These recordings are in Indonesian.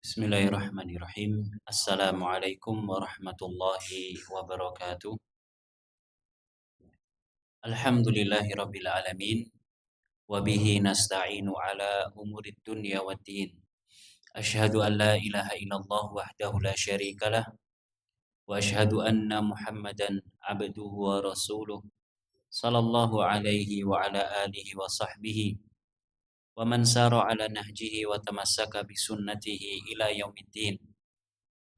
Bismillahirrahmanirrahim. Assalamualaikum warahmatullahi wabarakatuh. Alhamdulillahirabbil alamin wa bihi nasta'inu ala umurid dunya waddin. Asyhadu an la ilaha illallah wahdahu la syarikalah wa asyhadu anna Muhammadan abduhu wa rasuluh sallallahu alaihi wa ala alihi wa sahbihi wa man sara ala nahjihi wa tamassaka bi sunnatihi ila yaumiddin.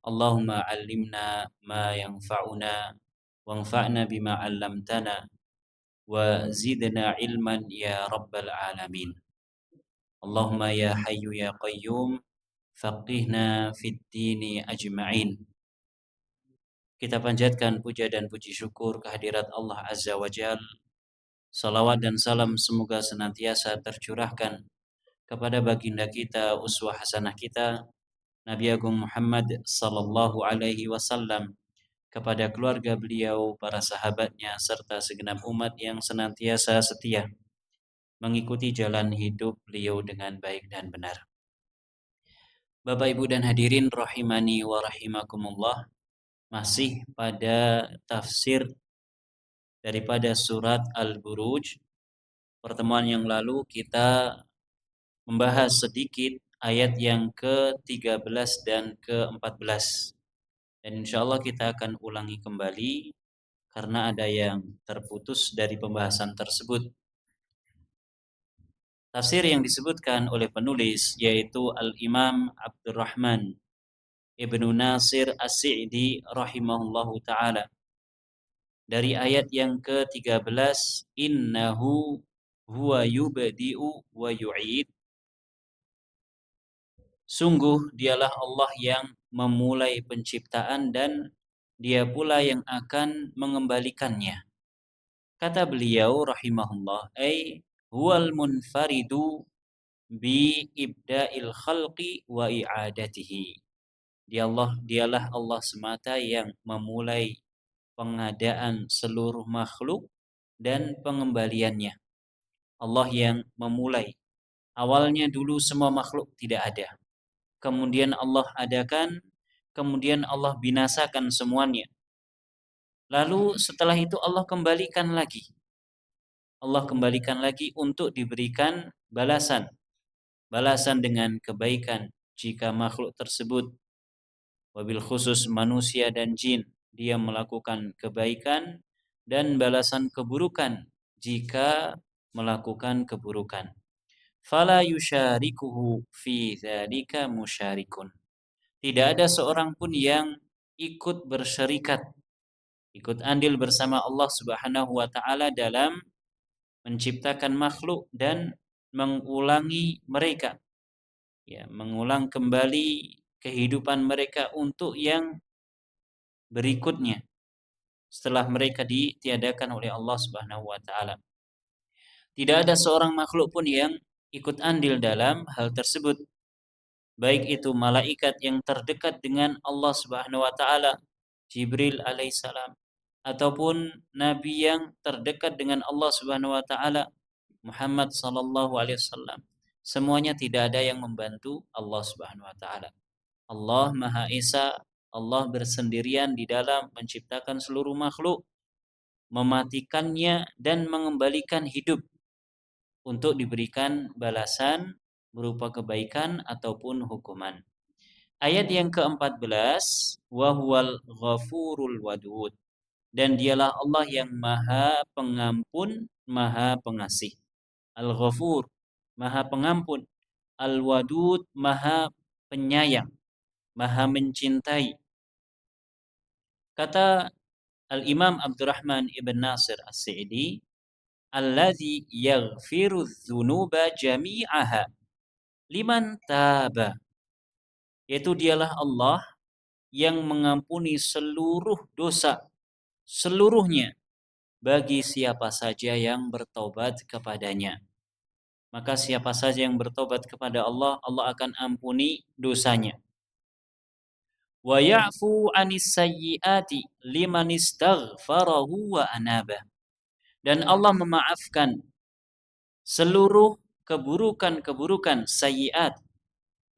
Allahumma allimna ma yanfa'una wanfa'na bima 'allamtana wa zidna ilman ya rabbal alamin. Allahumma ya hayyu ya qayyum faqihna fid dini ajma'in. Kita panjatkan puja dan puji syukur kehadirat Allah Azza wa Jal. Salawat dan salam semoga senantiasa tercurahkan kepada baginda kita, uswah hasanah kita, Nabi Agung Muhammad sallallahu alaihi wasallam, kepada keluarga beliau, para sahabatnya, serta segenap umat yang senantiasa setia mengikuti jalan hidup beliau dengan baik dan benar. Bapak, Ibu, dan hadirin rahimani wa rahimakumullah, masih pada tafsir daripada surat Al-Buruj. Pertemuan yang lalu kita membahas sedikit ayat yang ke-13 dan ke-14. Dan insyaallah kita akan ulangi kembali karena ada yang terputus dari pembahasan tersebut. Tafsir yang disebutkan oleh penulis yaitu Al-Imam Abdurrahman Ibnu Nasir As-Sa'di rahimahullahu ta'ala. Dari ayat yang ke-13, innahu huwa yubdi'u wa yu'id. Sungguh dialah Allah yang memulai penciptaan dan dia pula yang akan mengembalikannya. Kata beliau rahimahullah, ay huwal munfaridu bi ibda'il khalqi wa i'adatihi. Dialah Allah semata yang memulai pengadaan seluruh makhluk dan pengembaliannya. Allah yang memulai. Awalnya dulu semua makhluk tidak ada. Kemudian Allah adakan, kemudian Allah binasakan semuanya. Lalu setelah itu Allah kembalikan lagi. Allah kembalikan lagi untuk diberikan balasan. Balasan dengan kebaikan jika makhluk tersebut, wabil khusus manusia dan jin, dia melakukan kebaikan, dan balasan keburukan jika melakukan keburukan. Fala yusyarikuhu fi dzalika musyarikun. Tidak ada seorang pun yang ikut bersyarikat, ikut andil bersama Allah Subhanahu wa taala dalam menciptakan makhluk dan mengulangi mereka. Ya, mengulang kembali kehidupan mereka untuk yang berikutnya setelah mereka ditiadakan oleh Allah Subhanahu wa taala. Tidak ada seorang makhluk pun yang ikut andil dalam hal tersebut. Baik itu malaikat yang terdekat dengan Allah Subhanahu wa taala, Jibril alaihissalam, ataupun nabi yang terdekat dengan Allah Subhanahu wa taala, Muhammad sallallahu alaihi wasallam. Semuanya tidak ada yang membantu Allah Subhanahu wa taala. Allah Maha Esa, Allah bersendirian di dalam menciptakan seluruh makhluk, mematikannya dan mengembalikan hidup untuk diberikan balasan berupa kebaikan ataupun hukuman. Ayat yang ke-14, wa huwal ghafurul wadud. dan dialah Allah yang Maha Pengampun, Maha Pengasih. Al-Ghafur, Maha Pengampun. Al-Wadud, Maha Penyayang, Maha Mencintai. Kata Al-Imam Abdurrahman ibn Nasir As-Sa'idi, alladzi yaghfiru dzunuba jami'aha liman taba, yaitu dialah Allah yang mengampuni seluruh dosa seluruhnya bagi siapa saja yang bertobat kepadanya. Maka siapa saja yang bertobat kepada Allah, Allah akan ampuni dosanya. Wa ya'fu 'anis sayyiati liman istaghfarahu wa anaba. Dan Allah memaafkan seluruh keburukan-keburukan sayyiat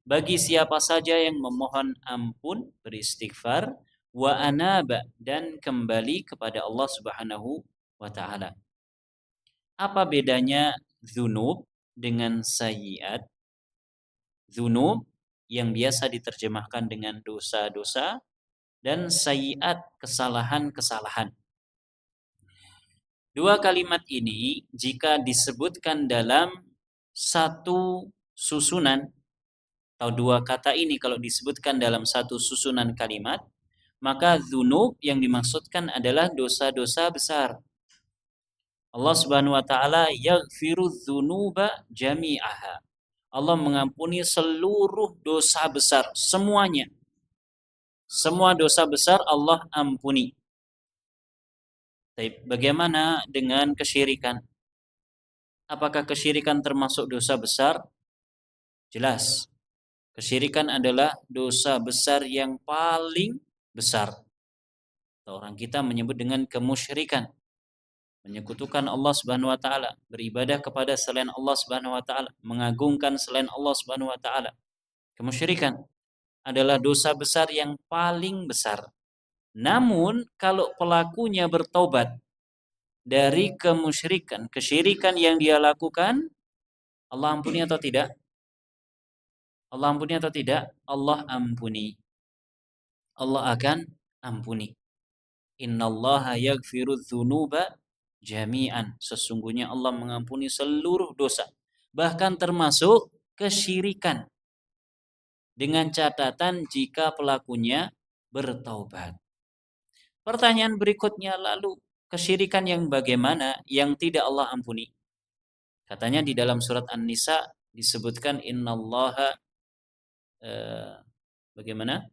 bagi siapa saja yang memohon ampun, beristighfar, wa anaba, dan kembali kepada Allah Subhanahu wa taala. Apa bedanya dzunub dengan sayyiat? Dzunub yang biasa diterjemahkan dengan dosa-dosa dan sayyiat kesalahan-kesalahan. Dua kalimat ini jika disebutkan dalam satu susunan atau dua kata ini kalau disebutkan dalam satu susunan kalimat, maka dzunub yang dimaksudkan adalah dosa-dosa besar. Allah Subhanahu wa taala yaghfiru dzunuba jami'aha. Allah mengampuni seluruh dosa besar semuanya. Semua dosa besar Allah ampuni. Tapi bagaimana dengan kesyirikan? Apakah kesyirikan termasuk dosa besar? Jelas. Kesyirikan adalah dosa besar yang paling besar. Orang kita menyebut dengan kemusyrikan. Menyekutukan Allah Subhanahu wa taala, beribadah kepada selain Allah Subhanahu wa taala, mengagungkan selain Allah Subhanahu wa taala. Kemusyrikan adalah dosa besar yang paling besar. Namun kalau pelakunya bertobat dari kemusyrikan, kesyirikan yang dia lakukan, Allah ampuni atau tidak? Allah ampuni atau tidak? Allah ampuni. Allah akan ampuni. Innallaha yaghfiru dzunuba jami'an. Sesungguhnya Allah mengampuni seluruh dosa, bahkan termasuk kesyirikan. Dengan catatan jika pelakunya bertaubat. Pertanyaan berikutnya, lalu kesyirikan yang bagaimana yang tidak Allah ampuni? Katanya di dalam surat An-Nisa disebutkan innallaha bagaimana?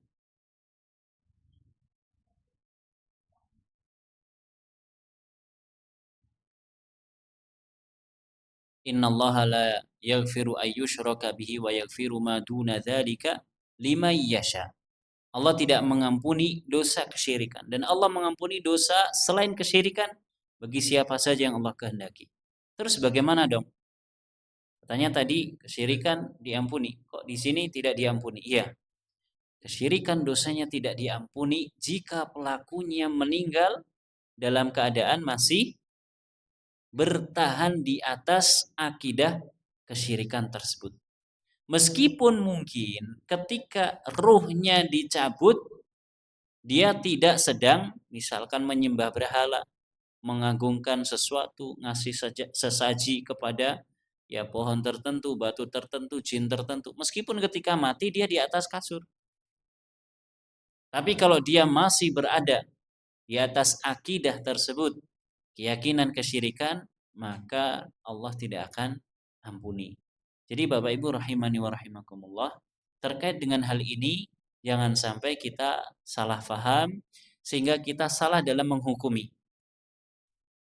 Innallaha la yaghfiru ayyushraka bihi wa yaghfiru ma duna dzalika liman yasha. Allah tidak mengampuni dosa kesyirikan dan Allah mengampuni dosa selain kesyirikan bagi siapa saja yang Allah kehendaki. Terus bagaimana dong? Katanya tadi kesyirikan diampuni, kok di sini tidak diampuni? Iya. Kesyirikan dosanya tidak diampuni jika pelakunya meninggal dalam keadaan masih bertahan di atas akidah kesyirikan tersebut. Meskipun mungkin ketika ruhnya dicabut, dia tidak sedang misalkan menyembah berhala, mengagungkan sesuatu, ngasih sesaji kepada ya pohon tertentu, batu tertentu, jin tertentu. Meskipun ketika mati dia di atas kasur. Tapi kalau dia masih berada di atas akidah tersebut, keyakinan kesyirikan, maka Allah tidak akan ampuni. Jadi Bapak Ibu rahimani wa rahimakumullah, terkait dengan hal ini jangan sampai kita salah faham sehingga kita salah dalam menghukumi.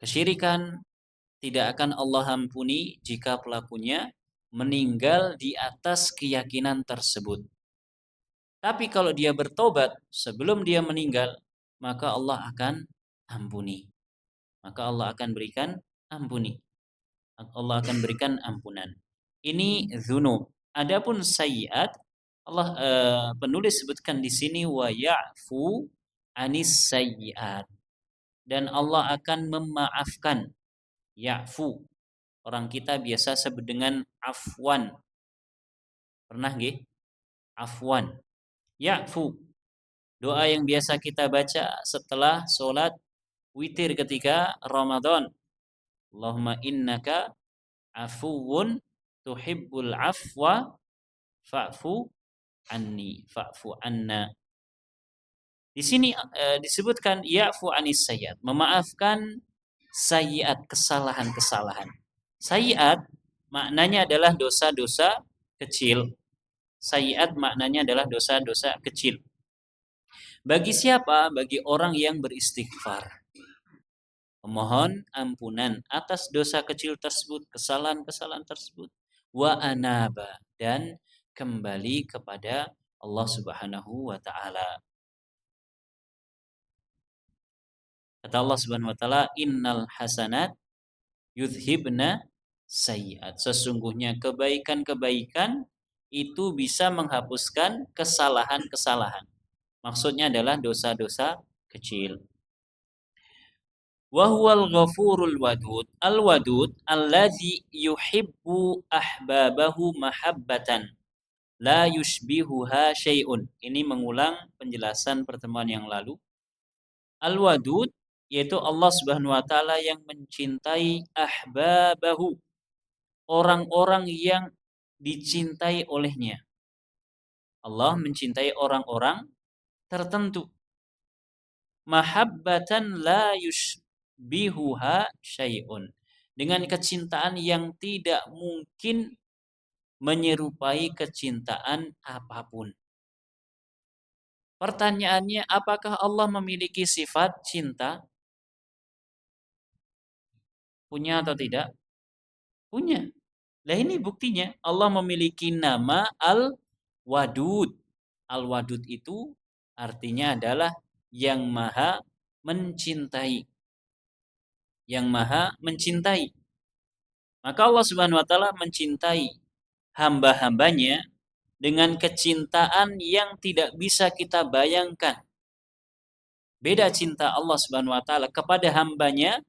Kesyirikan tidak akan Allah ampuni jika pelakunya meninggal di atas keyakinan tersebut. Tapi kalau dia bertobat sebelum dia meninggal, maka Allah akan ampuni. Maka Allah akan berikan ampuni. Allah akan berikan ampunan. Ini dzunub. Adapun sayyiat, Allah penulis sebutkan di sini wa ya'fu anis sayyiat. Dan Allah akan memaafkan. Ya'fu. Orang kita biasa sebut dengan afwan. Pernah nggih? Afwan. Ya'fu. Doa yang biasa kita baca setelah sholat witir ketika Ramadan. Allahumma innaka afuwun tuhibbul afwa fa'fu fa'fu anna. Di sini disebutkan ya'fu anis sayyi'at, memaafkan sayyi'at, kesalahan-kesalahan. Sayyi'at maknanya adalah dosa-dosa kecil. Sayyi'at maknanya adalah dosa-dosa kecil. Bagi siapa? Bagi orang yang beristighfar. Memohon ampunan atas dosa kecil tersebut, kesalahan-kesalahan tersebut. Wa anaba, dan kembali kepada Allah Subhanahu wa taala. Kata Allah Subhanahu wa taala, "Innal hasanat yudhibna sayyi'at." Sesungguhnya kebaikan-kebaikan itu bisa menghapuskan kesalahan-kesalahan. Maksudnya adalah dosa-dosa kecil. Wa huwal ghafurul wadud. Al-wadud allazi yuhibbu ahbabahu mahabbatan la yushbihuha syai'un. Ini mengulang penjelasan pertemuan yang lalu. Al-wadud yaitu Allah Subhanahu wa taala yang mencintai ahbabahu, orang-orang yang dicintai olehnya. Allah mencintai orang-orang tertentu. Mahabbatan la yushbihuha syai'un. Dengan kecintaan yang tidak mungkin menyerupai kecintaan apapun. Pertanyaannya, apakah Allah memiliki sifat cinta? Punya atau tidak? Punya. Nah ini buktinya. Allah memiliki nama Al-Wadud. Al-Wadud itu artinya adalah yang maha mencintai. Yang maha mencintai. Maka Allah Subhanahu wa taala mencintai hamba-hambanya dengan kecintaan yang tidak bisa kita bayangkan. Beda cinta Allah Subhanahu wa taala kepada hambanya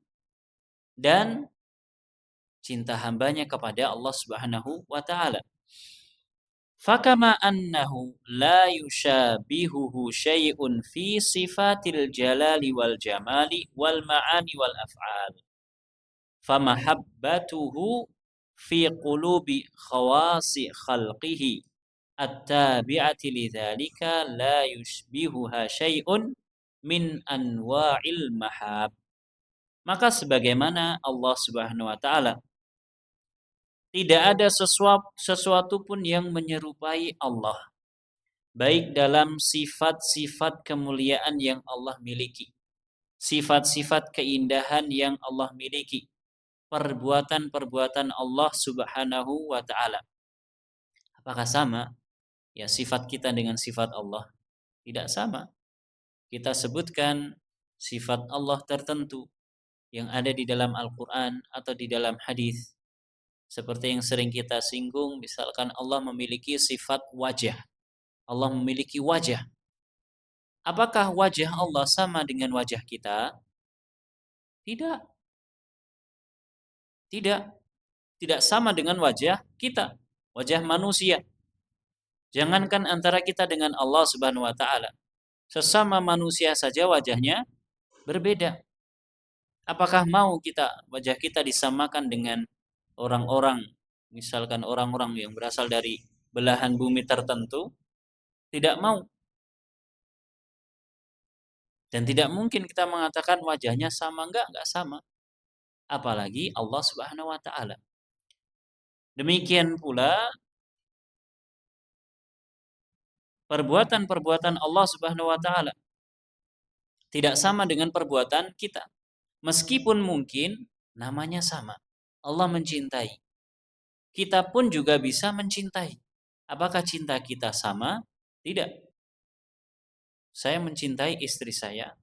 dan cinta hambanya kepada Allah Subhanahu wa taala. Fakama annahu la yushabihuhu syai'un fi sifatil jalali wal jamali wal ma'ani wal af'al. Famahabbatuhu fi qulubi khawasi khalqihi at-tabi'ati lidzalika la yushbihuha syai'un min anwa'il mahab. Maka sebagaimana Allah Subhanahu wa taala tidak ada sesuatu pun yang menyerupai Allah, baik dalam sifat-sifat kemuliaan yang Allah miliki, sifat-sifat keindahan yang Allah miliki, perbuatan-perbuatan Allah Subhanahu wa taala. Apakah sama? Ya, sifat kita dengan sifat Allah tidak sama. Kita sebutkan sifat Allah tertentu yang ada di dalam Al-Qur'an atau di dalam hadis. Seperti yang sering kita singgung, misalkan Allah memiliki sifat wajah. Allah memiliki wajah. Apakah wajah Allah sama dengan wajah kita? Tidak. Tidak. Tidak sama dengan wajah kita. Wajah manusia. Jangankan antara kita dengan Allah Subhanahu wa taala. Sesama manusia saja wajahnya berbeda. Apakah mau wajah kita disamakan dengan orang-orang, misalkan orang-orang yang berasal dari belahan bumi tertentu? Tidak mau. Dan tidak mungkin kita mengatakan wajahnya sama, enggak sama. Apalagi Allah Subhanahu wa taala. Demikian pula perbuatan-perbuatan Allah Subhanahu wa taala tidak sama dengan perbuatan kita. Meskipun mungkin namanya sama. Allah mencintai. Kita pun juga bisa mencintai. Apakah cinta kita sama? Tidak. Saya mencintai istri saya.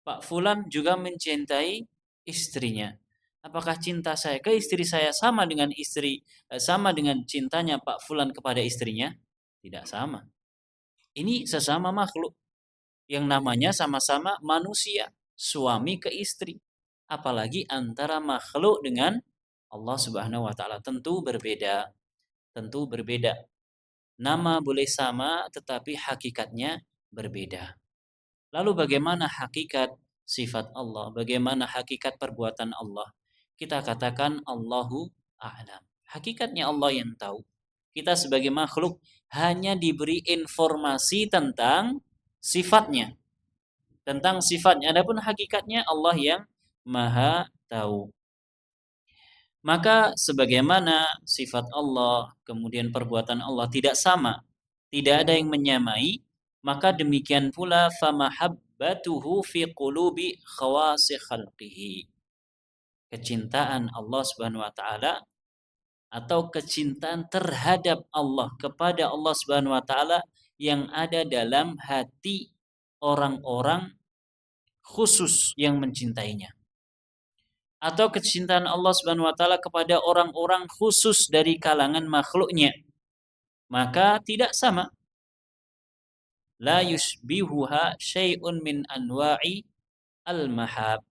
Pak Fulan juga mencintai istrinya. Apakah cinta saya ke istri saya sama dengan cintanya Pak Fulan kepada istrinya? Tidak sama. Ini sesama makhluk yang namanya sama-sama manusia, suami ke istri. Apalagi antara makhluk dengan Allah Subhanahu wa taala tentu berbeda. Tentu berbeda. Nama boleh sama tetapi hakikatnya berbeda. Lalu bagaimana hakikat sifat Allah, bagaimana hakikat perbuatan Allah, kita katakan Allahu a'lam. Hakikatnya Allah yang tahu. Kita sebagai makhluk hanya diberi informasi tentang sifatnya. Tentang sifatnya. Adapun hakikatnya Allah yang maha tahu. Maka sebagaimana sifat Allah, kemudian perbuatan Allah tidak sama, tidak ada yang menyamai, maka demikian pula famahabbatuhu fi qulubi khawasi khalqihi. Kecintaan Allah Subhanahu wa taala atau kecintaan terhadap Allah, kepada Allah Subhanahu wa taala yang ada dalam hati orang-orang khusus yang mencintainya. Atau kecintaan Allah Subhanahu wa taala kepada orang-orang khusus dari kalangan makhluknya, maka tidak sama. La yushbihuha syai'un min anwa'i al-mahab.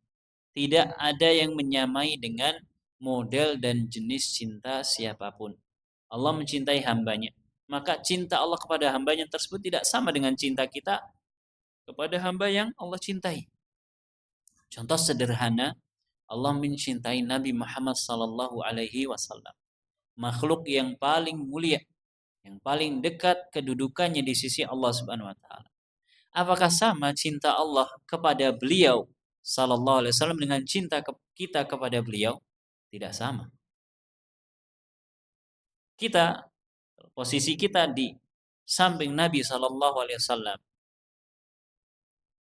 Tidak ada yang menyamai dengan model dan jenis cinta siapapun. Allah mencintai hambanya, maka cinta Allah kepada hambanya tersebut tidak sama dengan cinta kita kepada hamba yang Allah cintai. Contoh sederhana, Allah mencintai Nabi Muhammad sallallahu alaihi wasallam, makhluk yang paling mulia, yang paling dekat kedudukannya di sisi Allah Subhanahu wa taala. Apakah sama cinta Allah kepada beliau sallallahu alaihi wasallam dengan cinta kita kepada beliau? Tidak sama. Posisi kita di samping Nabi sallallahu alaihi wasallam,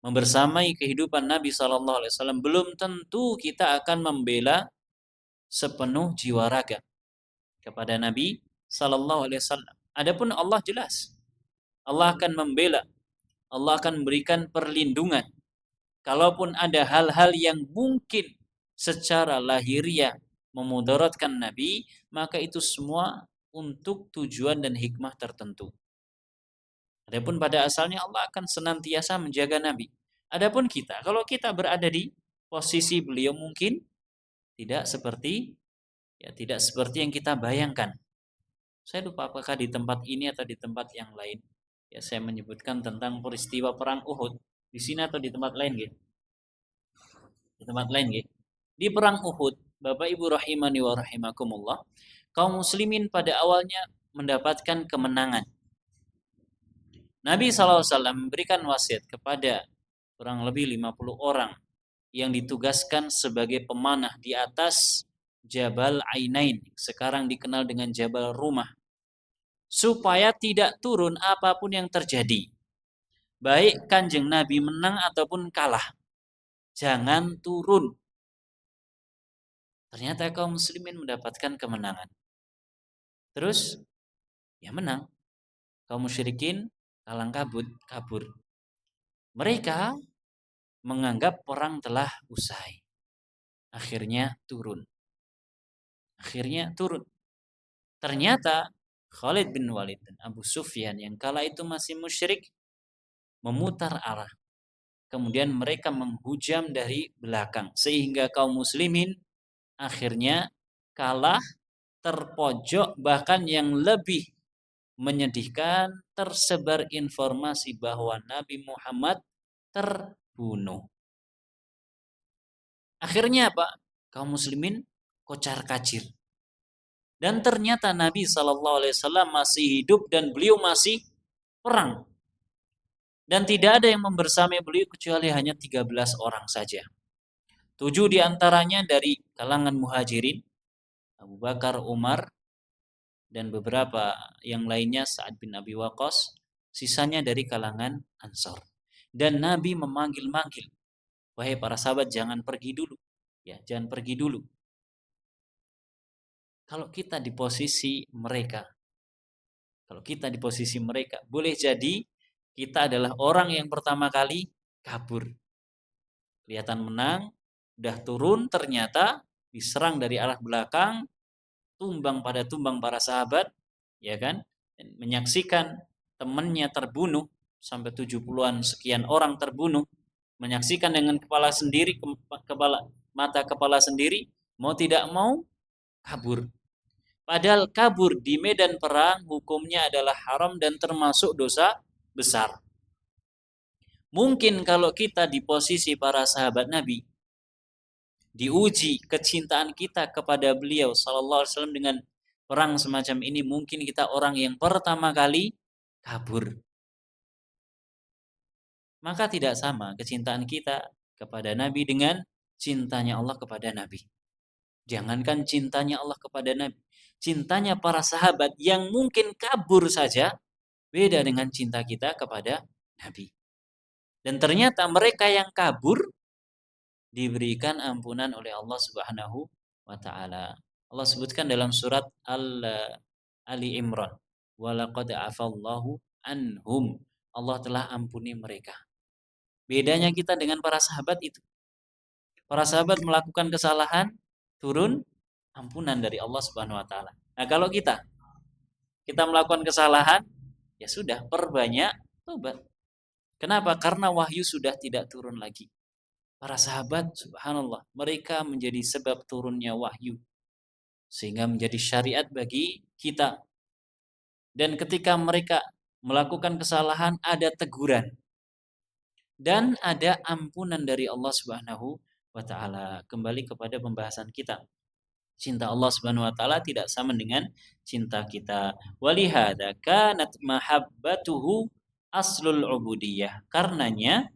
membersamai kehidupan Nabi sallallahu alaihi wasallam, belum tentu kita akan membela sepenuh jiwa raga kepada Nabi sallallahu alaihi wasallam. Adapun Allah jelas, Allah akan membela, Allah akan memberikan perlindungan. Kalaupun ada hal-hal yang mungkin secara lahiriah memudaratkan Nabi, maka itu semua untuk tujuan dan hikmah tertentu. Adapun pada asalnya Allah akan senantiasa menjaga Nabi. Adapun kita, kalau kita berada di posisi beliau mungkin tidak seperti yang kita bayangkan. Saya lupa apakah di tempat ini atau di tempat yang lain. Ya, saya menyebutkan tentang peristiwa perang Uhud di sini atau di tempat lain, gitu. Di tempat lain, gitu. Di perang Uhud, Bapak Ibu rahimani wa rahimakumullah, kaum muslimin pada awalnya mendapatkan kemenangan. Nabi SAW memberikan wasiat kepada kurang lebih 50 orang yang ditugaskan sebagai pemanah di atas Jabal Ainain, sekarang dikenal dengan Jabal Rumah, supaya tidak turun apapun yang terjadi. Baik Kanjeng Nabi menang ataupun kalah, jangan turun. Ternyata kaum muslimin mendapatkan kemenangan. Terus, ya menang. Kaum musyrikin kalang kabur. Mereka menganggap perang telah usai. Akhirnya turun. Ternyata Khalid bin Walid dan Abu Sufyan yang kala itu masih musyrik memutar arah. Kemudian mereka menghujam dari belakang sehingga kaum muslimin akhirnya kalah, terpojok, bahkan yang lebih menyedihkan, tersebar informasi bahwa Nabi Muhammad terbunuh. Akhirnya apa? Kaum muslimin kocar-kacir. Dan ternyata Nabi SAW masih hidup dan beliau masih perang. Dan tidak ada yang membersamai beliau kecuali hanya 13 orang saja. 7 diantaranya dari kalangan muhajirin, Abu Bakar, Umar, dan beberapa yang lainnya Sa'ad bin Abi Waqqas, sisanya dari kalangan Ansor. Dan Nabi memanggil-manggil, wahai para sahabat, jangan pergi dulu. Ya, jangan pergi dulu. Kalau kita di posisi mereka, boleh jadi kita adalah orang yang pertama kali kabur. Kelihatan menang, udah turun, ternyata diserang dari arah belakang, tumbang para sahabat, ya kan? Dan menyaksikan temannya terbunuh, sampai 70-an sekian orang terbunuh, menyaksikan dengan mata kepala sendiri, mau tidak mau kabur. Padahal kabur di medan perang hukumnya adalah haram dan termasuk dosa besar. Mungkin kalau kita di posisi para sahabat Nabi, diuji kecintaan kita kepada beliau sallallahu alaihi wasallam dengan perang semacam ini, mungkin kita orang yang pertama kali kabur. Maka tidak sama kecintaan kita kepada Nabi dengan cintanya Allah kepada Nabi. Jangankan cintanya Allah kepada Nabi, cintanya para sahabat yang mungkin kabur saja beda dengan cinta kita kepada Nabi. Dan ternyata mereka yang kabur diberikan ampunan oleh Allah Subhanahu wa taala. Allah sebutkan dalam surat Ali Imran, "Walaqad afallahu anhum." Allah telah ampuni mereka. Bedanya kita dengan para sahabat itu. Para sahabat melakukan kesalahan, turun ampunan dari Allah Subhanahu wa taala. Nah, kalau kita melakukan kesalahan, ya sudah, perbanyak tobat. Kenapa? Karena wahyu sudah tidak turun lagi. Para sahabat, subhanallah, mereka menjadi sebab turunnya wahyu. Sehingga menjadi syariat bagi kita. Dan ketika mereka melakukan kesalahan, ada teguran. Dan ada ampunan dari Allah Subhanahu wa taala. Kembali kepada pembahasan kita. Cinta Allah Subhanahu wa taala tidak sama dengan cinta kita. Walihada kanat mahabbatuhu aslul ubudiyah. Karenanya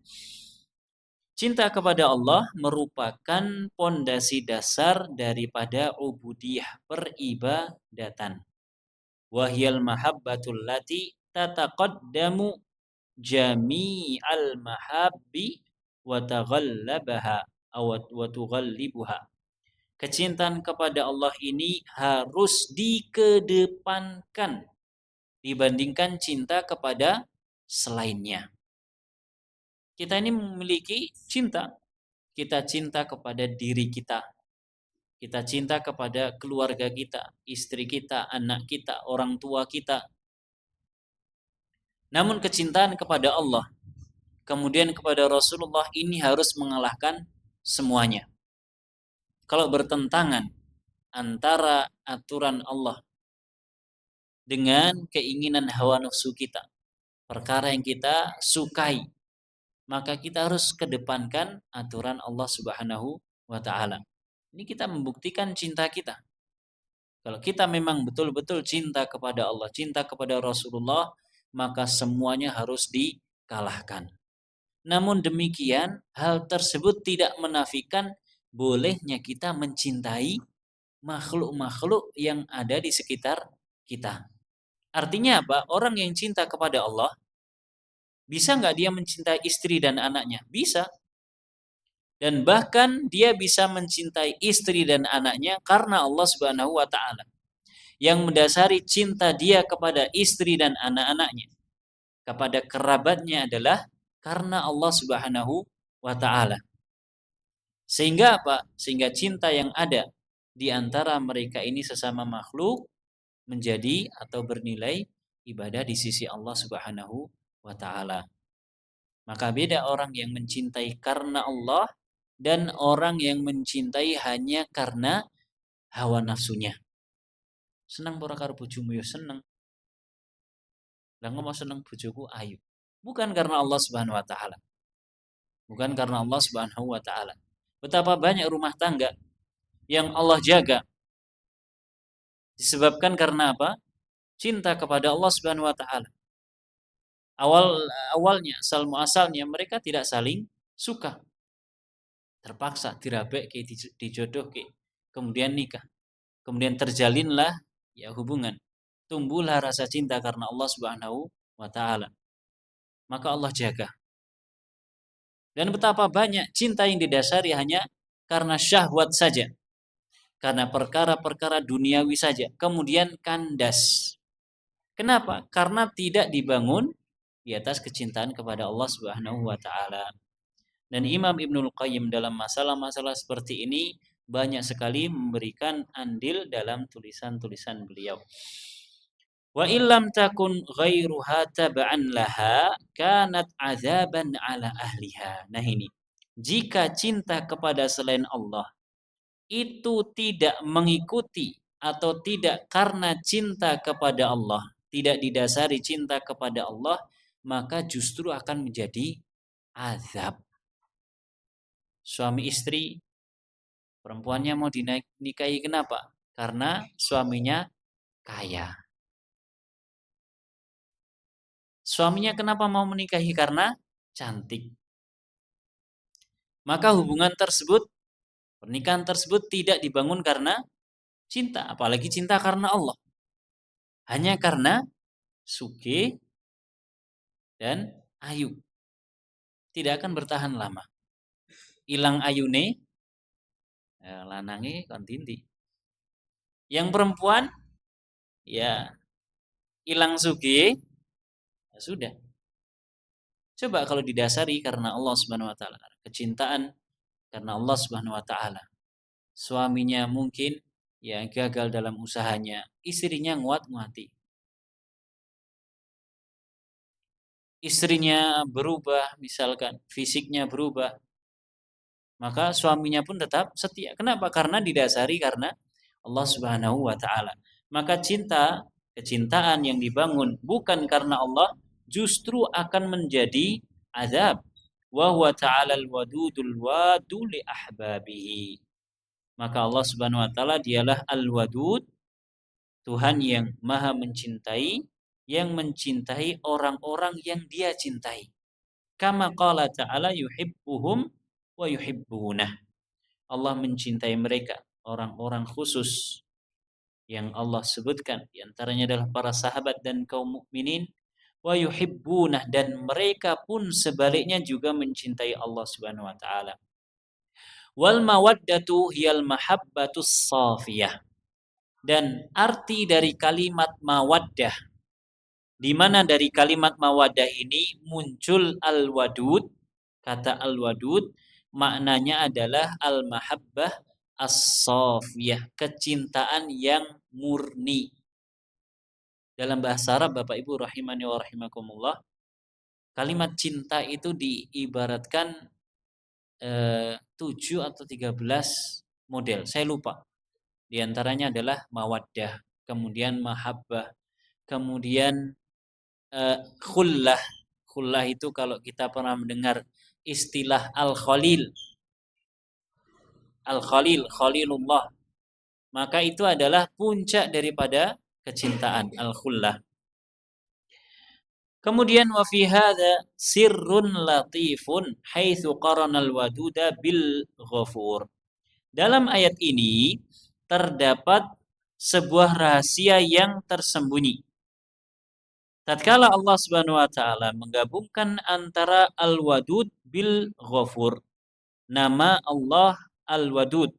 cinta kepada Allah merupakan pondasi dasar daripada ubudiyah, peribadatan. Wahyal mahabbatul lati tataqaddamu jami'al mahabbi wa taghallabaha wa tughallibuha. Kecintaan kepada Allah ini harus dikedepankan dibandingkan cinta kepada selainnya. Kita ini memiliki cinta. Kita cinta kepada diri kita. Kita cinta kepada keluarga kita, istri kita, anak kita, orang tua kita. Namun kecintaan kepada Allah, kemudian kepada Rasulullah ini harus mengalahkan semuanya. Kalau bertentangan antara aturan Allah dengan keinginan hawa nafsu kita, perkara yang kita sukai, maka kita harus kedepankan aturan Allah Subhanahu wa taala. Ini kita membuktikan cinta kita. Kalau kita memang betul-betul cinta kepada Allah, cinta kepada Rasulullah, maka semuanya harus dikalahkan. Namun demikian, hal tersebut tidak menafikan bolehnya kita mencintai makhluk-makhluk yang ada di sekitar kita. Artinya apa? Orang yang cinta kepada Allah, bisa nggak dia mencintai istri dan anaknya? Bisa. Dan bahkan dia bisa mencintai istri dan anaknya karena Allah Subhanahu wa taala. Yang mendasari cinta dia kepada istri dan anak-anaknya, kepada kerabatnya adalah karena Allah Subhanahu wa taala. Sehingga apa? Sehingga cinta yang ada di antara mereka ini sesama makhluk menjadi atau bernilai ibadah di sisi Allah Subhanahu wa taala. Maka beda orang yang mencintai karena Allah dan orang yang mencintai hanya karena hawa nafsunya. Senang ora karo bojomu ya seneng. Lah ngomong seneng bojoku ayu. Bukan karena Allah Subhanahu wa taala. Bukan karena Allah Subhanahu wa taala. Betapa banyak rumah tangga yang Allah jaga disebabkan karena apa? Cinta kepada Allah Subhanahu wa taala. Awalnya, asal muasalnya mereka tidak saling suka. Terpaksa dirabek ke dijodoh ke, kemudian nikah. Kemudian terjalinlah ya hubungan. Tumbuhlah rasa cinta karena Allah Subhanahu wa taala. Maka Allah jaga. Dan betapa banyak cinta yang didasari hanya karena syahwat saja. Karena perkara-perkara duniawi saja. Kemudian kandas. Kenapa? Karena tidak dibangun di atas kecintaan kepada Allah Subhanahu wa taala. Dan Imam Ibnul Qayyim dalam masalah-masalah seperti ini banyak sekali memberikan andil dalam tulisan-tulisan beliau. Wa illam takun ghairuha tab'an laha kanat azaban ala ahliha. Nah ini, jika cinta kepada selain Allah itu tidak mengikuti atau tidak karena cinta kepada Allah, tidak didasari cinta kepada Allah, maka justru akan menjadi azab. Suami istri, perempuannya mau dinikahi kenapa? Karena suaminya kaya. Suaminya kenapa mau menikahi? Karena cantik. Maka hubungan tersebut, pernikahan tersebut tidak dibangun karena cinta, apalagi cinta karena Allah. Hanya karena sugih dan ayu. Tidak akan bertahan lama. Ilang ayune, lanange kon tinti. Yang perempuan, ya ilang sugih, ya sudah. Coba kalau didasari karena Allah Subhanahu wa taala, kecintaan karena Allah Subhanahu wa taala. Suaminya mungkin ya gagal dalam usahanya, istrinya nguat-nguati. Istrinya berubah, misalkan fisiknya berubah, maka suaminya pun tetap setia. Kenapa? Karena didasari karena Allah Subhanahu wa taala. Maka kecintaan yang dibangun bukan karena Allah justru akan menjadi azab. Wa huwa ta'ala al-wadudul wadu li ahbabihi. Maka Allah Subhanahu wa taala dialah al-wadud, Tuhan yang Maha mencintai, yang mencintai orang-orang yang Dia cintai. Kama qala ta'ala yuhibbuhum wa yuhibbunah. Allah mencintai mereka, orang-orang khusus yang Allah sebutkan, di antaranya adalah para sahabat dan kaum mukminin, wa yuhibbunah, dan mereka pun sebaliknya juga mencintai Allah Subhanahu wa taala. Wal mawaddatu hiyal mahabbatus safiyah. Dan arti dari kalimat mawaddah, di mana dari kalimat mawaddah ini muncul al-wadud, kata al-wadud maknanya adalah al-mahabbah as-safiyah, kecintaan yang murni. Dalam bahasa Arab, Bapak Ibu rahimani wa rahimakumullah, kalimat cinta itu diibaratkan 7 atau 13 model, saya lupa. Di antaranya adalah mawaddah, kemudian mahabbah, kemudian khullah. Khullah itu kalau kita pernah mendengar istilah al-khalil, al-khalil, khalilullah, maka itu adalah puncak daripada kecintaan, al-khullah. Kemudian wa fi hadza sirrun latifun haitsu qarana al-waduda bil ghafur. Dalam ayat ini terdapat sebuah rahasia yang tersembunyi. Tatkala Allah Subhanahu wa taala menggabungkan antara Al-Wadud bil Ghafur. Nama Allah Al-Wadud,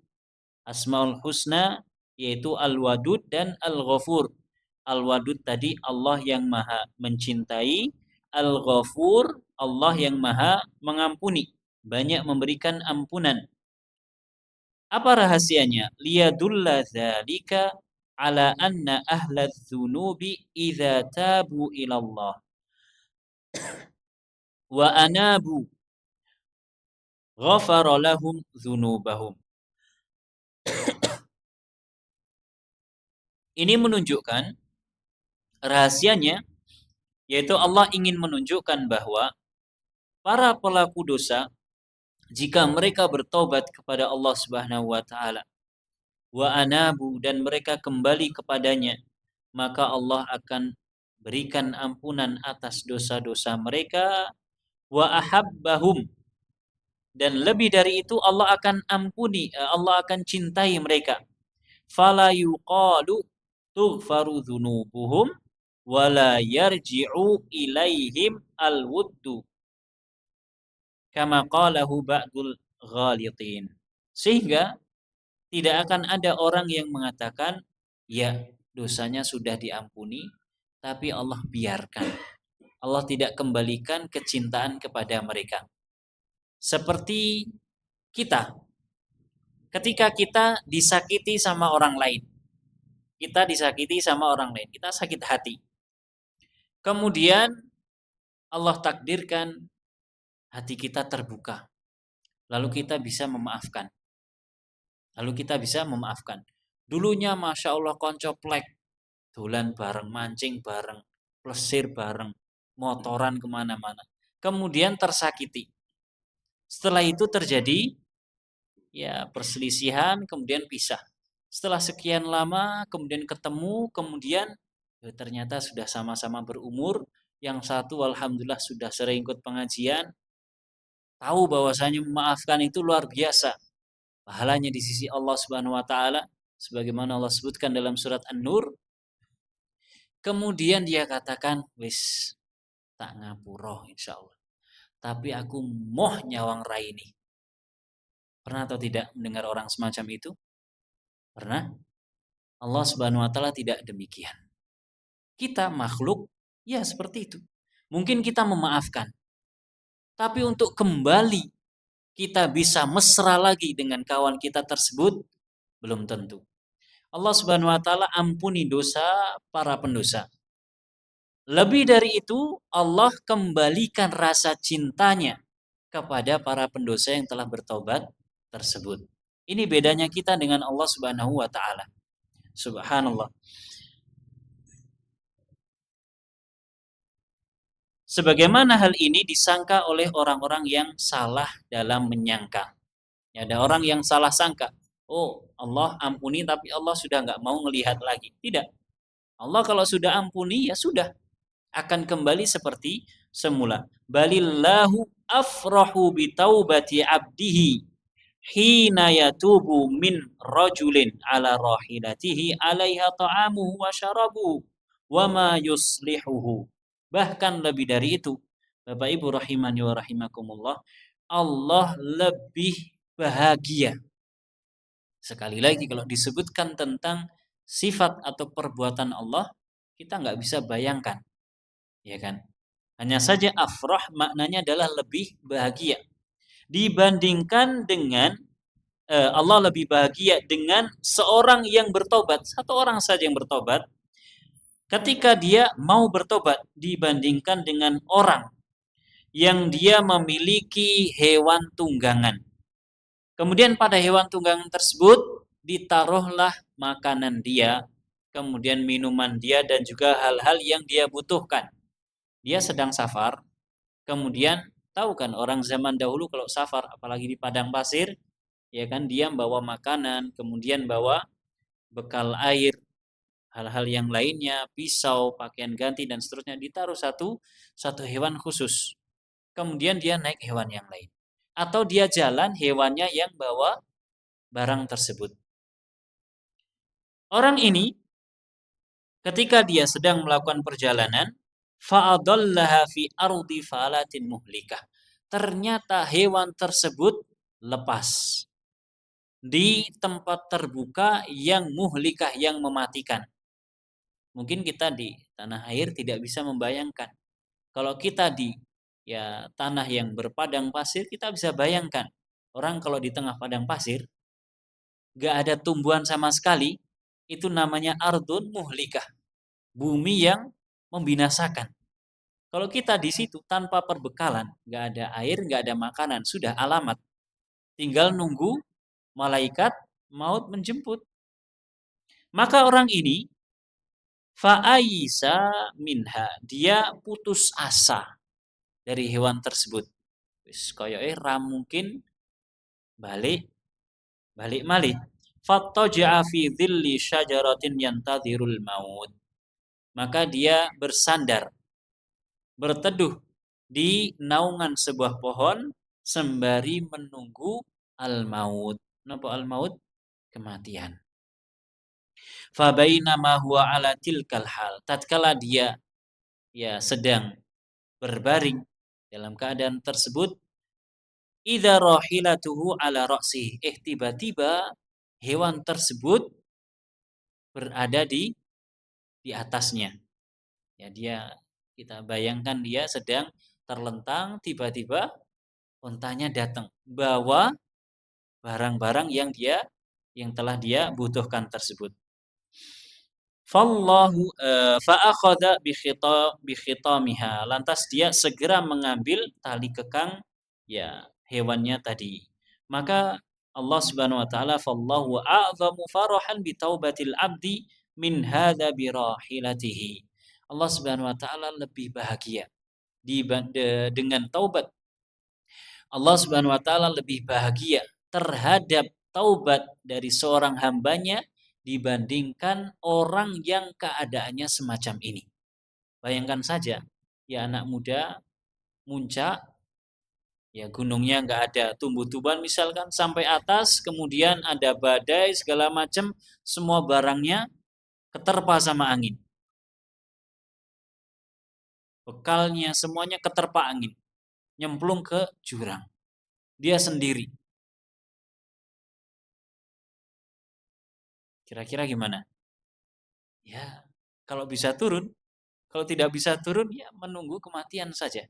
Asmaul Husna yaitu Al-Wadud dan Al-Ghafur. Al-Wadud tadi Allah yang Maha mencintai, Al-Ghafur Allah yang Maha mengampuni, banyak memberikan ampunan. Apa rahasianya? Liyadulla dzalika ala anna ahla dzunubi idza tabu ilallah wa anabu ghafara lahum dzunubahum. Ini menunjukkan rahasianya, yaitu Allah ingin menunjukkan bahwa para pelaku dosa jika mereka bertobat kepada Allah Subhanahu wa taala wa anabu, dan mereka kembali kepadanya, maka Allah akan berikan ampunan atas dosa-dosa mereka, wa ahabbahum, dan lebih dari itu Allah akan ampuni, Allah akan cintai mereka. Fala yuqalu tughfaru dzunubuhum wala yarji'u ilaihim alwuddu kama qalahu ba'dul ghalitin. Sehingga tidak akan ada orang yang mengatakan ya dosanya sudah diampuni tapi Allah biarkan, Allah tidak kembalikan kecintaan kepada mereka. Seperti kita, ketika kita disakiti sama orang lain, kita sakit hati. Kemudian Allah takdirkan hati kita terbuka. Lalu kita bisa memaafkan. Dulunya Masya Allah koncoplek, dolan bareng, mancing bareng, plesir bareng, motoran kemana-mana. Kemudian tersakiti. Setelah itu terjadi ya perselisihan, kemudian pisah. Setelah sekian lama kemudian ketemu, kemudian ternyata sudah sama-sama berumur. Yang satu alhamdulillah sudah sering ikut pengajian, tahu bahwasanya memaafkan itu luar biasa. Pahalanya di sisi Allah Subhanahu wa taala sebagaimana Allah sebutkan dalam surat An-Nur. Kemudian dia katakan, "Wis tak ngapura insyaallah. Tapi aku moh nyawang raini." Pernah atau tidak mendengar orang semacam itu? Pernah? Allah Subhanahu wa taala tidak demikian. Kita makhluk ya seperti itu. Mungkin kita memaafkan, tapi untuk kembali kita bisa mesra lagi dengan kawan kita tersebut belum tentu. Allah Subhanahu wa taala ampuni dosa para pendosa. Lebih dari itu, Allah kembalikan rasa cintanya kepada para pendosa yang telah bertobat tersebut. Ini bedanya kita dengan Allah Subhanahu wa taala. Subhanallah. Sebagaimana hal ini disangka oleh orang-orang yang salah dalam menyangka. Ya, ada orang yang salah sangka. Oh, Allah ampuni tapi Allah sudah nggak mau melihat lagi. Tidak. Allah kalau sudah ampuni ya sudah akan kembali seperti semula. Balillahu afrahu bitaubati abdihi hina yatubu min rajulin ala rahilatihi alaiha ta'amuhu wa syarabuhu wa ma yuslihuhu. Bahkan lebih dari itu, Bapak Ibu rahimani wa rahimakumullah, Allah lebih bahagia. Sekali lagi kalau disebutkan tentang sifat atau perbuatan Allah, kita nggak bisa bayangkan, ya kan? Hanya saja afrah maknanya adalah lebih bahagia dibandingkan dengan Allah lebih bahagia dengan seorang yang bertobat, satu orang saja yang bertobat, ketika dia mau bertobat dibandingkan dengan orang yang dia memiliki hewan tunggangan. Kemudian pada hewan tunggangan tersebut ditaruhlah makanan dia, kemudian minuman dia dan juga hal-hal yang dia butuhkan. Dia sedang safar, kemudian tahu kan orang zaman dahulu kalau safar apalagi di padang pasir, ya kan dia bawa makanan, kemudian bawa bekal air, hal-hal yang lainnya, pisau, pakaian ganti dan seterusnya ditaruh satu hewan khusus. Kemudian dia naik hewan yang lain. Atau dia jalan hewannya yang bawa barang tersebut. Orang ini ketika dia sedang melakukan perjalanan, fa'adallaha fi ardi falatin muhlikah. Ternyata hewan tersebut lepas di tempat terbuka yang muhlikah, yang mematikan. Mungkin kita di tanah air tidak bisa membayangkan. Kalau kita di ya tanah yang berpadang pasir, kita bisa bayangkan. Orang kalau di tengah padang pasir, gak ada tumbuhan sama sekali, itu namanya ardun muhlikah. Bumi yang membinasakan. Kalau kita di situ tanpa perbekalan, gak ada air, gak ada makanan, sudah alamat. Tinggal nunggu malaikat maut menjemput. Maka orang ini fa'aisa minha, dia putus asa dari hewan tersebut. Wis koyoke ra mungkin balik malih. Fattaja'a fi dhilli syajaratin yantadhirul maut. Maka dia bersandar, berteduh di naungan sebuah pohon sembari menunggu al-maut. Napa al-maut? Kematian. Fabainama huwa ala tilkal hal. Tatkala dia ya sedang berbaring dalam keadaan tersebut, idza rahilatuhu ala ra'si. Tiba-tiba hewan tersebut berada di atasnya. Ya dia kita bayangkan dia sedang terlentang, tiba-tiba ontanya datang bawa barang-barang yang telah dia butuhkan tersebut. Fallahu fa'akhadha bi khitamiha. Lantas dia segera mengambil tali kekang ya hewannya tadi. Maka Allah Subhanahu wa taala fallahu a'zamu farahan bi taubatil abdi min hadza bi rahilatihi. Allah Subhanahu wa taala lebih bahagia dengan taubat Allah Subhanahu wa taala lebih bahagia terhadap taubat dari seorang hambanya dibandingkan orang yang keadaannya semacam ini. Bayangkan saja, ya anak muda muncak, ya gunungnya nggak ada tumbuh-tumbuhan misalkan sampai atas, kemudian ada badai segala macam, semua barangnya keterpa sama angin. Bekalnya semuanya keterpa angin, nyemplung ke jurang. Dia sendiri. Kira-kira gimana? Ya, kalau bisa turun, kalau tidak bisa turun ya menunggu kematian saja.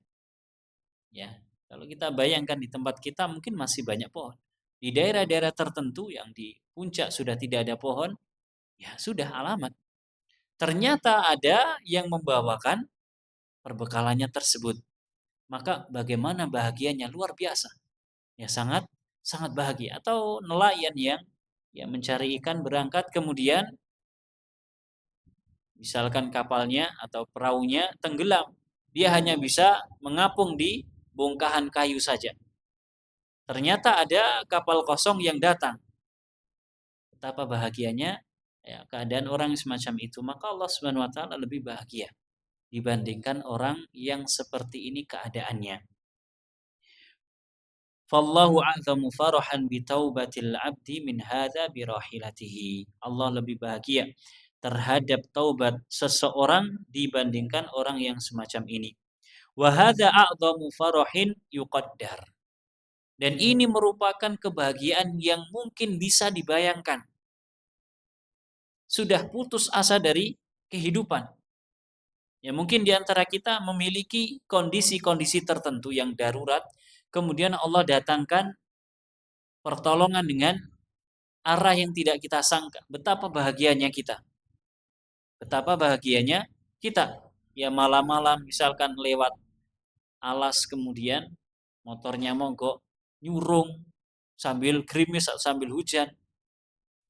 Ya, kalau kita bayangkan di tempat kita mungkin masih banyak pohon. Di daerah-daerah tertentu yang di puncak sudah tidak ada pohon, ya sudah alamat. Ternyata ada yang membawakan perbekalannya tersebut. Maka bagaimana bahagianya luar biasa. Ya sangat sangat bahagia. Atau nelayan yang ya mencari ikan berangkat kemudian misalkan kapalnya atau perahunya tenggelam. Dia hanya bisa mengapung di bongkahan kayu saja. Ternyata ada kapal kosong yang datang. Betapa bahagianya ya, keadaan orang semacam itu. Maka Allah Subhanahu wa taala lebih bahagia dibandingkan orang yang seperti ini keadaannya. Fallahu a'zamu farahan bi taubatil 'abdi min hadza bi rahilatihi. Allah lebih bahagia terhadap taubat seseorang dibandingkan orang yang semacam ini. Wa hadza a'zamu farahin yuqaddar. Dan ini merupakan kebahagiaan yang mungkin bisa dibayangkan. Sudah putus asa dari kehidupan. Ya mungkin di antara kita memiliki kondisi-kondisi tertentu yang darurat, kemudian Allah datangkan pertolongan dengan arah yang tidak kita sangka. Betapa bahagianya kita. Betapa bahagianya kita. Ya malam-malam misalkan lewat alas kemudian motornya mogok, nyurung sambil gerimis sambil hujan,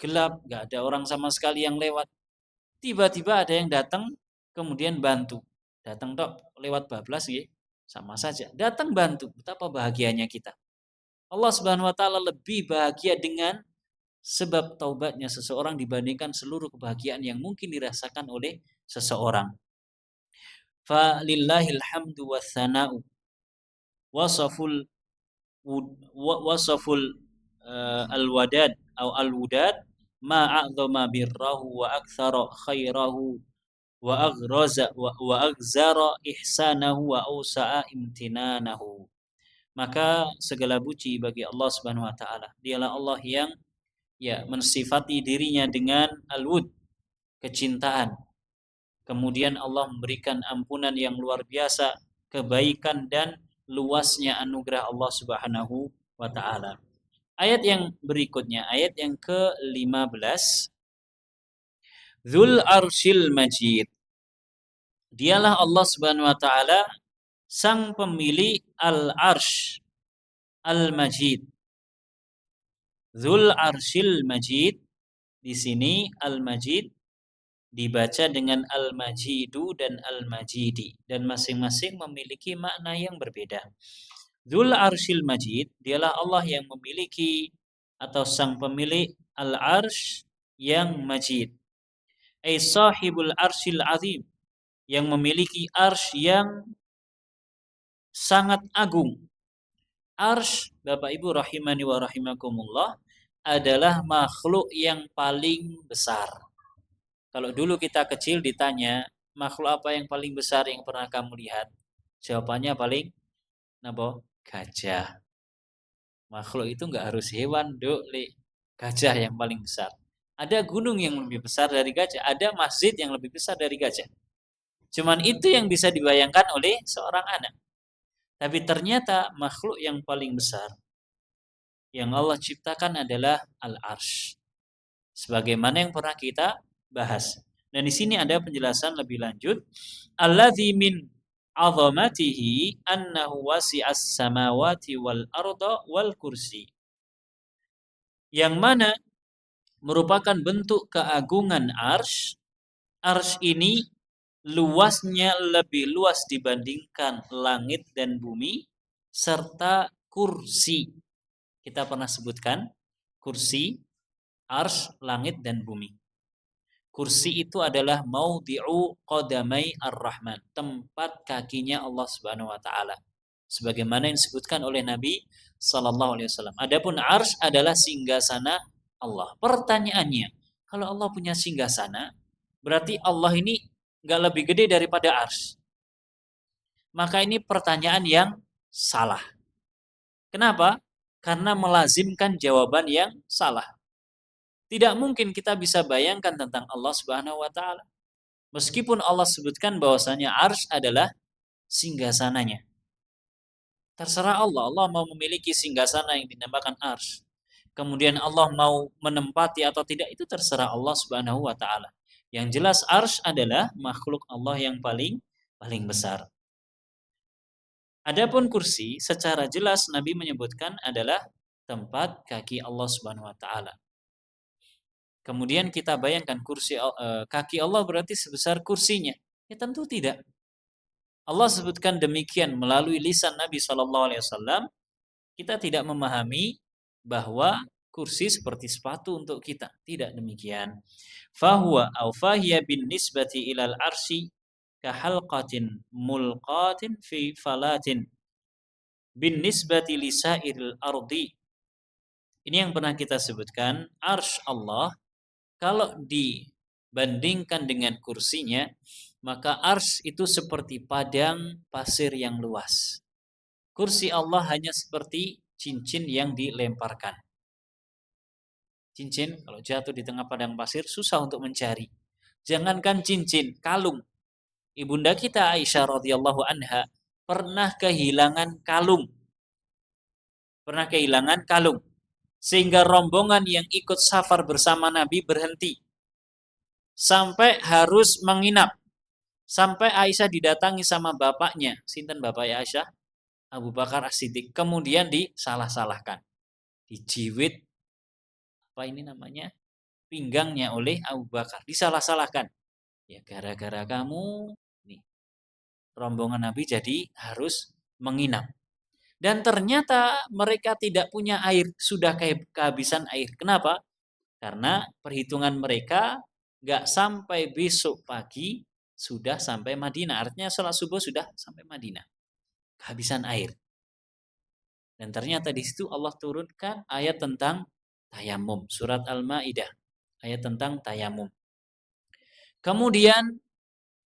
gelap, nggak ada orang sama sekali yang lewat. Tiba-tiba ada yang datang kemudian bantu. Datang tok lewat bablas ya, sama saja. Datang bantu, betapa bahagianya kita. Allah Subhanahu wa taala lebih bahagia dengan sebab taubatnya seseorang dibandingkan seluruh kebahagiaan yang mungkin dirasakan oleh seseorang. Fa lillahil hamdu was sana'u wasaful wasaful al-wadad atau al-wudad ma a'zama birrahu wa aktsara khairahu wa aghraza wa aghzara ihsanahu wa ausa'a imtinanahu. Maka segala puji bagi Allah Subhanahu wa taala. Dialah Allah yang ya mensifati dirinya dengan al-wud, kecintaan. Kemudian Allah memberikan ampunan yang luar biasa, kebaikan dan luasnya anugerah Allah Subhanahu wa taala. Ayat yang berikutnya, ayat yang ke-15. Dzul Arsyil Majid. Dialah Allah Subhanahu wa taala sang pemilik Al-Arsy Al-Majid. Dzul Arsyil Majid, di sini Al-Majid dibaca dengan Al-Majidu dan Al-Majidi dan masing-masing memiliki makna yang berbeda. Dzul Arsyil Majid, dialah Allah yang memiliki atau sang pemilik Al-Arsy yang Majid. Ai sahibul Arsyil Azim, yang memiliki arsy yang sangat agung. Arsy, Bapak Ibu rahimani wa rahimakumullah, adalah makhluk yang paling besar. Kalau dulu kita kecil ditanya, makhluk apa yang paling besar yang pernah kamu lihat? Jawabannya paling napa? Gajah. Makhluk itu enggak harus hewan, Duk, Le. Gajah yang paling besar. Ada gunung yang lebih besar dari gajah, ada masjid yang lebih besar dari gajah. Cuman itu yang bisa dibayangkan oleh seorang anak. Tapi ternyata makhluk yang paling besar yang Allah ciptakan adalah Al-Arsy. Sebagaimana yang pernah kita bahas. Dan di sini ada penjelasan lebih lanjut. Alladzi min 'azamatihi annahu wasi'as samawati wal arda wal kursi. Yang mana merupakan bentuk keagungan arsy. Arsy ini luasnya lebih luas dibandingkan langit dan bumi serta kursi. Kita pernah sebutkan kursi, arsy, langit dan bumi. Kursi itu adalah maudhi'u qadamai ar-Rahman, tempat kakinya Allah Subhanahu wa taala. Sebagaimana yang disebutkan oleh Nabi sallallahu alaihi wasallam. Adapun arsy adalah singgasana Allah. Pertanyaannya, kalau Allah punya singgasana, berarti Allah ini enggak lebih gede daripada arsy. Maka ini pertanyaan yang salah. Kenapa? Karena melazimkan jawaban yang salah. Tidak mungkin kita bisa bayangkan tentang Allah Subhanahu wa taala. Meskipun Allah sebutkan bahwasanya arsy adalah singgasananya. Terserah Allah, Allah mau memiliki singgasana yang dinamakan arsy. Kemudian Allah mau menempati atau tidak itu terserah Allah Subhanahu wa taala. Yang jelas arsy adalah makhluk Allah yang paling besar. Adapun kursi secara jelas Nabi menyebutkan adalah tempat kaki Allah Subhanahu wa taala. Kemudian kita bayangkan kaki Allah berarti sebesar kursinya. Ya tentu tidak. Allah sebutkan demikian melalui lisan Nabi sallallahu alaihi wasallam, kita tidak memahami bahwa kursi seperti sepatu untuk kita. Tidak demikian. Fahuwa aw fahiya bin nisbati ilal arsy ka halqatin mulqatin fi falatin bin nisbati lisairil ardi. Ini yang pernah kita sebutkan, arsy Allah kalau dibandingkan dengan kursinya, maka arsy itu seperti padang pasir yang luas. Kursi Allah hanya seperti cincin yang dilemparkan. Cincin kalau jatuh di tengah padang pasir susah untuk mencari. Jangankan cincin, kalung. Ibunda kita Aisyah radhiyallahu anha pernah kehilangan kalung. Sehingga rombongan yang ikut safar bersama Nabi berhenti. Sampai harus menginap. Sampai Aisyah didatangi sama bapaknya. Sinten bapak Aisyah? Abu Bakar As-Siddiq. Kemudian disalah-salahkan. Dijiwit pinggangnya oleh Abu Bakar. Disalah-salahkan. Ya gara-gara kamu nih rombongan Nabi jadi harus menginap. Dan ternyata mereka tidak punya air, sudah kehabisan air. Kenapa? Karena perhitungan mereka nggak sampai besok pagi sudah sampai Madinah. Artinya sholat subuh sudah sampai Madinah. Kehabisan air. Dan ternyata di situ Allah turunkan ayat tentang tayamum. Surat Al-Maidah. Ayat tentang tayamum. Kemudian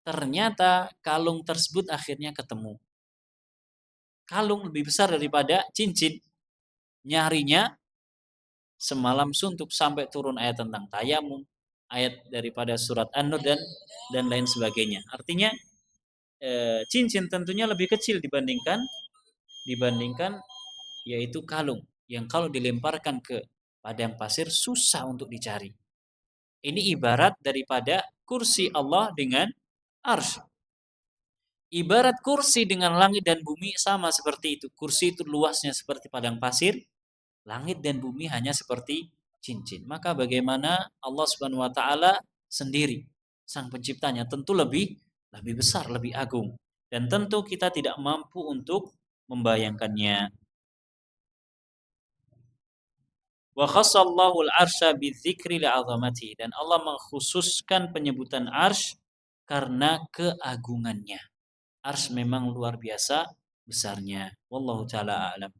ternyata kalung tersebut akhirnya ketemu. Kalung lebih besar daripada cincin. Nyarinya semalam suntuk sampai turun ayat tentang tayamum, ayat daripada surat An-Nur dan lain sebagainya. Artinya cincin tentunya lebih kecil dibandingkan yaitu kalung yang kalau dilemparkan ke padang pasir susah untuk dicari. Ini ibarat daripada kursi Allah dengan arsy. Ibarat kursi dengan langit dan bumi sama seperti itu. Kursi itu luasnya seperti padang pasir, langit dan bumi hanya seperti cincin. Maka bagaimana Allah Subhanahu wa taala sendiri sang penciptanya tentu lebih besar, lebih agung. Dan tentu kita tidak mampu untuk membayangkannya. Wa khassallahu al-'arsya bidzikri li'azamati, dan Allah mengkhususkan penyebutan arsy karena keagungannya. Arsy memang luar biasa besarnya. Wallahu taala a'lam.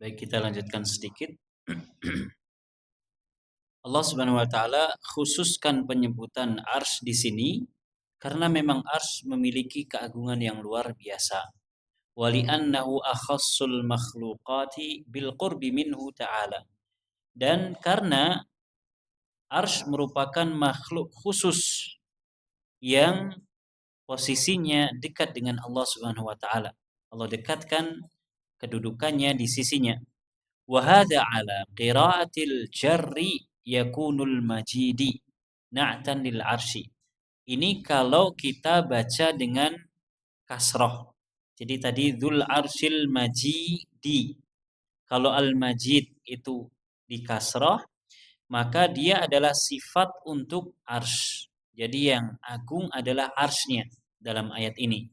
Baik, kita lanjutkan sedikit. Allah Subhanahu wa taala khususkan penyebutan arsy di sini karena memang arsy memiliki keagungan yang luar biasa. Wali'annahu akhassul makhluqati bil qurbi minhu ta'ala. Dan karena arsy merupakan makhluk khusus yang posisinya dekat dengan Allah Subhanahu wa taala. Allah dekatkan kedudukannya di sisinya. Wa hadza ala qiraatil jarri yakunul majidi na'tan lil arsy. Ini kalau kita baca dengan kasroh. Jadi tadi dzul arsyil majidi. Kalau al-majid itu di kasroh, maka dia adalah sifat untuk arsy. Jadi yang agung adalah arsy-nya dalam ayat ini.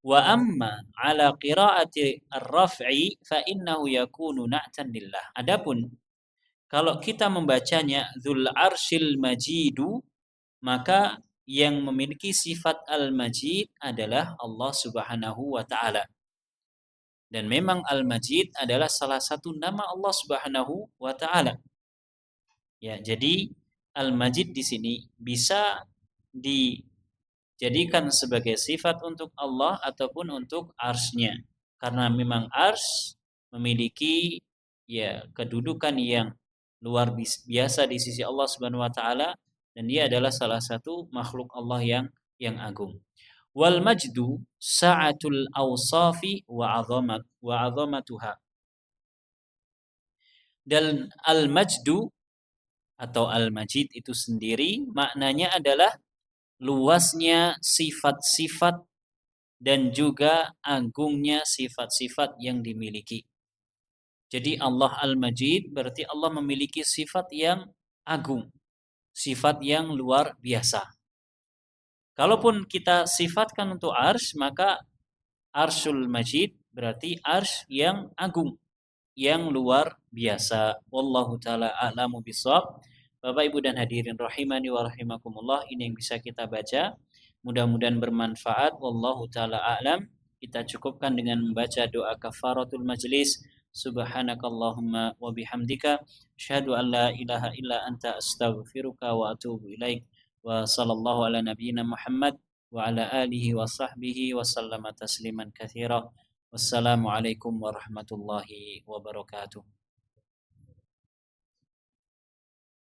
Wa amma ala qiraati ar-raf'i fa innahu yakunu na'tan lillah. Adapun kalau kita membacanya dzul arsyil majidu, maka yang memiliki sifat al-majid adalah Allah Subhanahu wa taala. Dan memang al-majid adalah salah satu nama Allah Subhanahu wa taala. Ya, jadi al-majid di sini bisa dijadikan sebagai sifat untuk Allah ataupun untuk arsy-nya. Karena memang arsy memiliki ya kedudukan yang luar biasa di sisi Allah Subhanahu wa taala dan dia adalah salah satu makhluk Allah yang agung. Wal majdu sa'atul awsafi wa 'azamatuha. Dan al majdu atau al majid itu sendiri maknanya adalah luasnya sifat-sifat dan juga agungnya sifat-sifat yang dimiliki. Jadi Allah Al-Majid berarti Allah memiliki sifat yang agung, sifat yang luar biasa. Kalaupun kita sifatkan untuk arsy, maka arsyul majid berarti arsy yang agung, yang luar biasa. Wallahu taala a'lamu bishawab. Bapak Ibu dan hadirin rahimani wa rahimakumullah, ini yang bisa kita baca. Mudah-mudahan bermanfaat. Wallahu taala a'lam. Kita cukupkan dengan membaca doa kafaratul majlis. Subhanakallahumma wa bihamdika asyhadu an la ilaha illa anta astaghfiruka wa atubu ilaik. Wa sallallahu ala nabiyyina Muhammad wa ala alihi wa sahbihi wa sallama tasliman katsira. Wassalamualaikum warahmatullahi wabarakatuh.